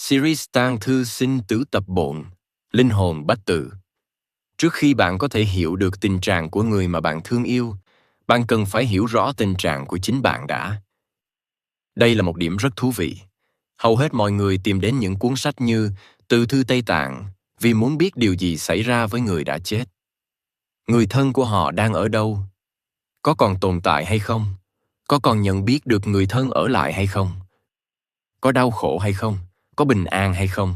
Series tang thư sinh tử tập bộn, linh hồn bát tự. Trước khi bạn có thể hiểu được tình trạng của người mà bạn thương yêu, bạn cần phải hiểu rõ tình trạng của chính bạn đã. Đây là một điểm rất thú vị. Hầu hết mọi người tìm đến những cuốn sách như Từ thư Tây Tạng vì muốn biết điều gì xảy ra với người đã chết. Người thân của họ đang ở đâu? Có còn tồn tại hay không? Có còn nhận biết được người thân ở lại hay không? Có đau khổ hay không? Có bình an hay không?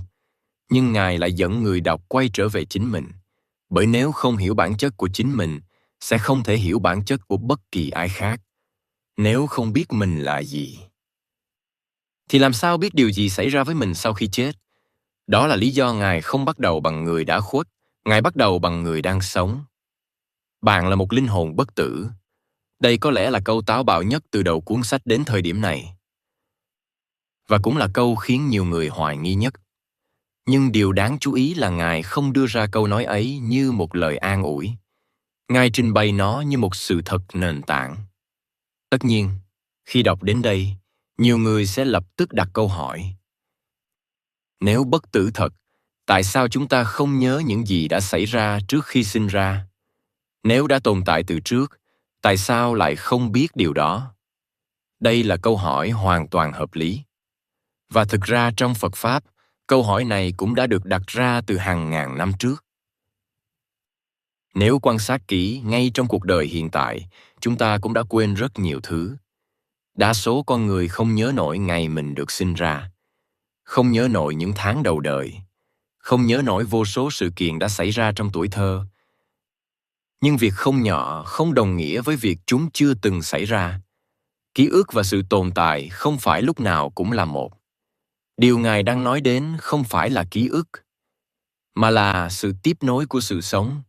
Nhưng Ngài lại dẫn người đọc quay trở về chính mình. Bởi nếu không hiểu bản chất của chính mình, sẽ không thể hiểu bản chất của bất kỳ ai khác. Nếu không biết mình là gì, thì làm sao biết điều gì xảy ra với mình sau khi chết? Đó là lý do Ngài không bắt đầu bằng người đã khuất, Ngài bắt đầu bằng người đang sống. Bạn là một linh hồn bất tử. Đây có lẽ là câu táo bạo nhất từ đầu cuốn sách đến thời điểm này. Và cũng là câu khiến nhiều người hoài nghi nhất. Nhưng điều đáng chú ý là Ngài không đưa ra câu nói ấy như một lời an ủi. Ngài trình bày nó như một sự thật nền tảng. Tất nhiên, khi đọc đến đây, nhiều người sẽ lập tức đặt câu hỏi. Nếu bất tử thật, tại sao chúng ta không nhớ những gì đã xảy ra trước khi sinh ra? Nếu đã tồn tại từ trước, tại sao lại không biết điều đó? Đây là câu hỏi hoàn toàn hợp lý. Và thực ra trong Phật Pháp, câu hỏi này cũng đã được đặt ra từ hàng ngàn năm trước. Nếu quan sát kỹ, ngay trong cuộc đời hiện tại, chúng ta cũng đã quên rất nhiều thứ. Đa số con người không nhớ nổi ngày mình được sinh ra, không nhớ nổi những tháng đầu đời, không nhớ nổi vô số sự kiện đã xảy ra trong tuổi thơ. Nhưng việc không nhỏ không đồng nghĩa với việc chúng chưa từng xảy ra. Ký ức và sự tồn tại không phải lúc nào cũng là một. Điều Ngài đang nói đến không phải là ký ức, mà là sự tiếp nối của sự sống.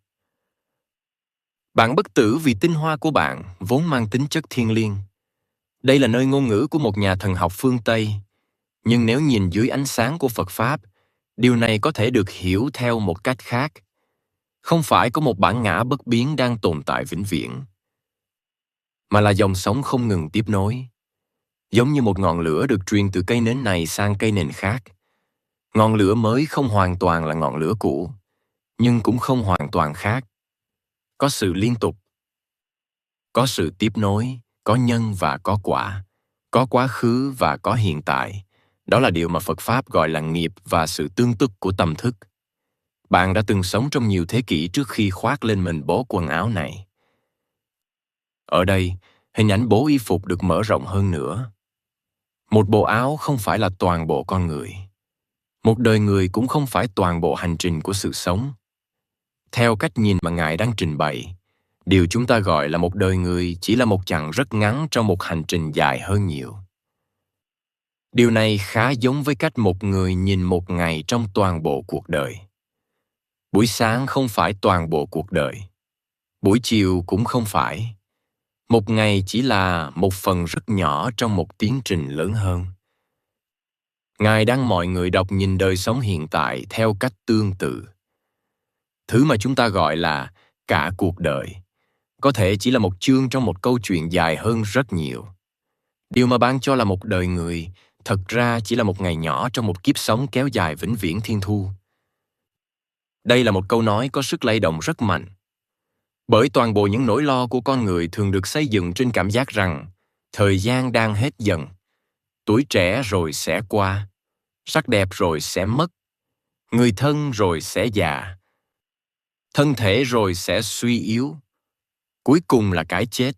Bạn bất tử vì tinh hoa của bạn vốn mang tính chất thiêng liêng. Đây là nơi ngôn ngữ của một nhà thần học phương Tây. Nhưng nếu nhìn dưới ánh sáng của Phật Pháp, điều này có thể được hiểu theo một cách khác. Không phải có một bản ngã bất biến đang tồn tại vĩnh viễn, mà là dòng sống không ngừng tiếp nối. Giống như một ngọn lửa được truyền từ cây nến này sang cây nến khác. Ngọn lửa mới không hoàn toàn là ngọn lửa cũ, nhưng cũng không hoàn toàn khác. Có sự liên tục, có sự tiếp nối, có nhân và có quả, có quá khứ và có hiện tại. Đó là điều mà Phật Pháp gọi là nghiệp và sự tương tức của tâm thức. Bạn đã từng sống trong nhiều thế kỷ trước khi khoác lên mình bộ quần áo này. Ở đây, hình ảnh bộ y phục được mở rộng hơn nữa. Một bộ áo không phải là toàn bộ con người. Một đời người cũng không phải toàn bộ hành trình của sự sống. Theo cách nhìn mà Ngài đang trình bày, điều chúng ta gọi là một đời người chỉ là một chặng rất ngắn trong một hành trình dài hơn nhiều. Điều này khá giống với cách một người nhìn một ngày trong toàn bộ cuộc đời. Buổi sáng không phải toàn bộ cuộc đời. Buổi chiều cũng không phải. Một ngày chỉ là một phần rất nhỏ trong một tiến trình lớn hơn. Ngài đang mọi người đọc nhìn đời sống hiện tại theo cách tương tự. Thứ mà chúng ta gọi là cả cuộc đời có thể chỉ là một chương trong một câu chuyện dài hơn rất nhiều. Điều mà bạn cho là một đời người, thật ra chỉ là một ngày nhỏ trong một kiếp sống kéo dài vĩnh viễn thiên thu. Đây là một câu nói có sức lay động rất mạnh. Bởi toàn bộ những nỗi lo của con người thường được xây dựng trên cảm giác rằng thời gian đang hết dần, tuổi trẻ rồi sẽ qua, sắc đẹp rồi sẽ mất, người thân rồi sẽ già, thân thể rồi sẽ suy yếu, cuối cùng là cái chết.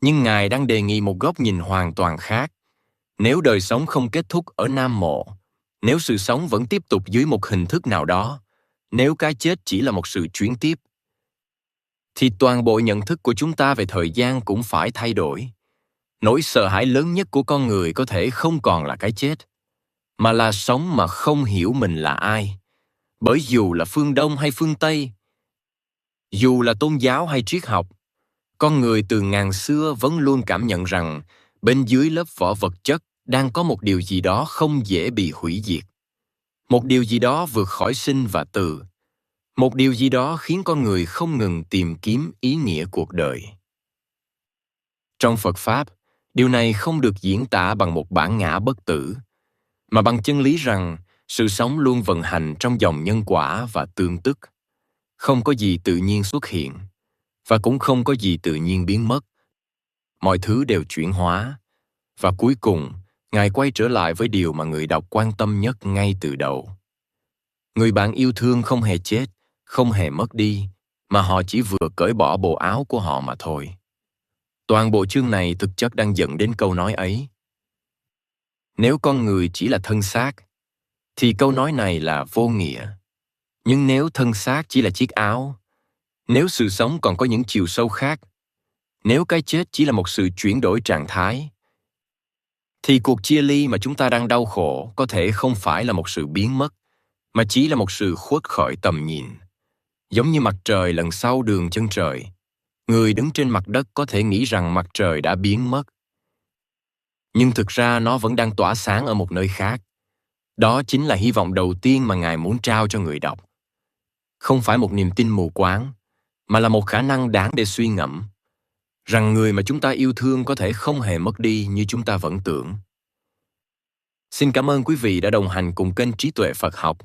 Nhưng Ngài đang đề nghị một góc nhìn hoàn toàn khác. Nếu đời sống không kết thúc ở Nam Mộ, nếu sự sống vẫn tiếp tục dưới một hình thức nào đó, nếu cái chết chỉ là một sự chuyển tiếp, thì toàn bộ nhận thức của chúng ta về thời gian cũng phải thay đổi. Nỗi sợ hãi lớn nhất của con người có thể không còn là cái chết, mà là sống mà không hiểu mình là ai. Bởi dù là phương Đông hay phương Tây, dù là tôn giáo hay triết học, con người từ ngàn xưa vẫn luôn cảm nhận rằng bên dưới lớp vỏ vật chất đang có một điều gì đó không dễ bị hủy diệt. Một điều gì đó vượt khỏi sinh và tử. Một điều gì đó khiến con người không ngừng tìm kiếm ý nghĩa cuộc đời. Trong Phật Pháp, điều này không được diễn tả bằng một bản ngã bất tử, mà bằng chân lý rằng Sự sống luôn vận hành trong dòng nhân quả và tương tức. Không có gì tự nhiên xuất hiện, và cũng không có gì tự nhiên biến mất. Mọi thứ đều chuyển hóa, và cuối cùng, Ngài quay trở lại với điều mà người đọc quan tâm nhất ngay từ đầu. Người bạn yêu thương không hề chết, không hề mất đi, mà họ chỉ vừa cởi bỏ bộ áo của họ mà thôi. Toàn bộ chương này thực chất đang dẫn đến câu nói ấy. Nếu con người chỉ là thân xác, thì câu nói này là vô nghĩa. Nhưng nếu thân xác chỉ là chiếc áo, nếu sự sống còn có những chiều sâu khác, nếu cái chết chỉ là một sự chuyển đổi trạng thái, thì cuộc chia ly mà chúng ta đang đau khổ có thể không phải là một sự biến mất, mà chỉ là một sự khuất khỏi tầm nhìn. Giống như mặt trời lần sau đường chân trời, người đứng trên mặt đất có thể nghĩ rằng mặt trời đã biến mất. Nhưng thực ra nó vẫn đang tỏa sáng ở một nơi khác. Đó chính là hy vọng đầu tiên mà Ngài muốn trao cho người đọc. Không phải một niềm tin mù quáng, mà là một khả năng đáng để suy ngẫm, rằng người mà chúng ta yêu thương có thể không hề mất đi như chúng ta vẫn tưởng. Xin cảm ơn quý vị đã đồng hành cùng kênh Trí Tuệ Phật Học.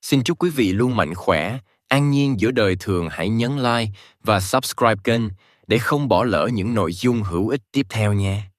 Xin chúc quý vị luôn mạnh khỏe, an nhiên giữa đời thường. Hãy nhấn like và subscribe kênh để không bỏ lỡ những nội dung hữu ích tiếp theo nhé.